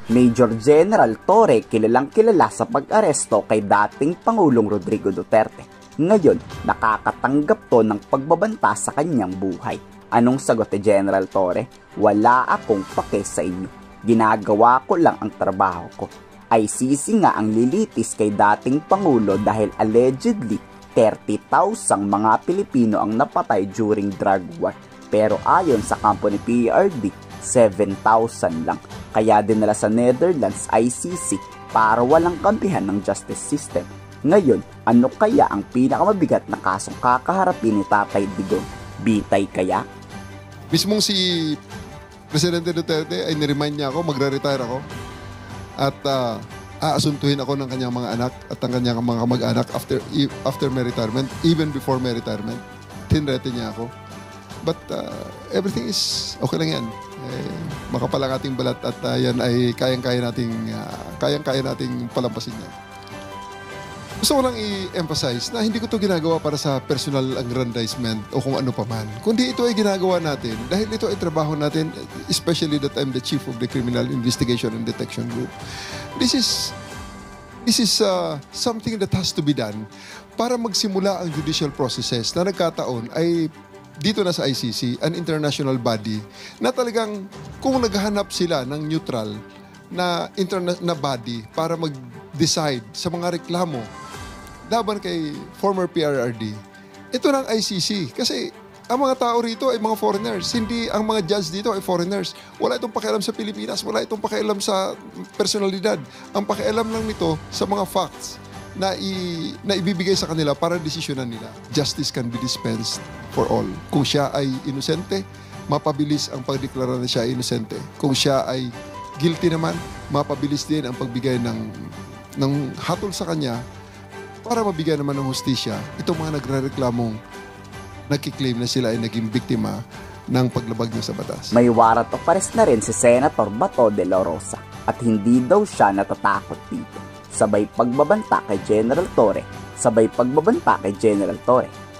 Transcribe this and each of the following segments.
Major General Torre kilalang kilala sa pag-aresto kay dating Pangulong Rodrigo Duterte. Ngayon, nakakatanggap to ng pagbabanta sa kanyang buhay. Anong sagot ni General Torre? Wala akong pake sa inyo. Ginagawa ko lang ang trabaho ko. ICC nga ang lilitis kay dating Pangulo dahil allegedly 30,000 mga Pilipino ang napatay during drug war. Pero ayon sa kampo ni PRD, 7,000 lang. Kaya dinala sa Netherlands ICC para walang kampihan ng justice system. Ngayon, ano kaya ang pinakamabigat na kasong kakaharapin ni Tatay Digong? Bitay kaya? Mismong si Presidente Duterte ay niremind niya ako, magre-retire ako. At aasuntuhin ako ng kanyang mga anak at ang kanyang mga kamag-anak after my retirement, even before my retirement. Tinrete niya ako. But everything is okay lang yan. Makapal ang ating balat at yan ay kayang-kaya nating palampasin yan. Gusto ko lang i-emphasize na hindi ko ito ginagawa para sa personal aggrandizement o kung ano pa man. Kundi ito ay ginagawa natin dahil ito ay trabaho natin, especially that I'm the chief of the Criminal Investigation and Detection Group. This is something that has to be done para magsimula ang judicial processes na nagkataon ay dito na sa ICC, an international body, na talagang kung naghahanap sila ng neutral na body para mag-decide sa mga reklamo laban kay former PRRD, ito ng ICC. Kasi ang mga tao rito ay mga foreigners. Hindi ang mga judge dito ay foreigners. Wala itong pakialam sa Pilipinas. Wala itong pakialam sa personalidad. Ang pakialam lang nito sa mga facts na ibibigay sa kanila para desisyonan nila. Justice can be dispensed for all. Kung siya ay inosente, mapabilis ang pagdeklara na siya ay inosente. Kung siya ay guilty naman, mapabilis din ang pagbigay ng hatol sa kanya para mabigyan naman ng hustisya itong mga nagre-reklamong nagkiklaim na sila ay naging biktima ng paglabag niya sa batas. May warrant of arrest na rin si Senator Bato de la Rosa at hindi daw siya natatakot dito. Sabay pagbabanta kay General Torre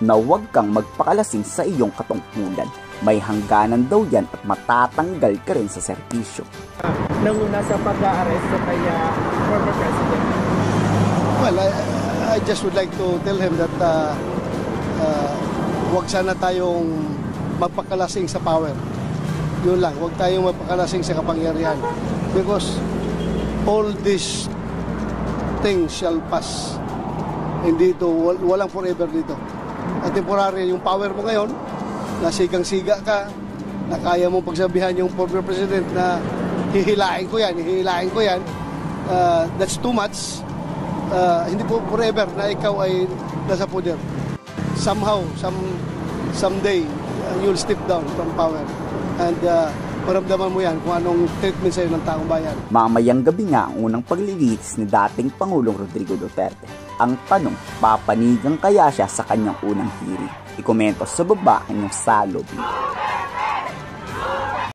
na huwag kang magpakalasing sa iyong katungkulan. May hangganan daw yan at matatanggal ka rin sa serbisyo. Nanguna sa pag-aaresto kay former President? Well, I just would like to tell him that huwag sana tayong magpakalasing sa power. Yun lang, huwag tayong magpakalasing sa kapangyarihan. Because all these things shall pass. Hindi ito, walang forever dito. At temporary, yung power mo ngayon, nasigang-siga ka, na kaya mong pagsabihan yung former president na hihilain ko yan, that's too much. Hindi po forever na ikaw ay nasa poder. Somehow, someday, you'll step down from power. And maramdaman mo yan kung anong treatment sa'yo ng taong bayan. Mamayang gabi nga ang unang paglilitis ni dating Pangulong Rodrigo Duterte. Ang tanong, papanigang kaya siya sa kanyang unang hearing? Ikomento sa baba ang inyong salob.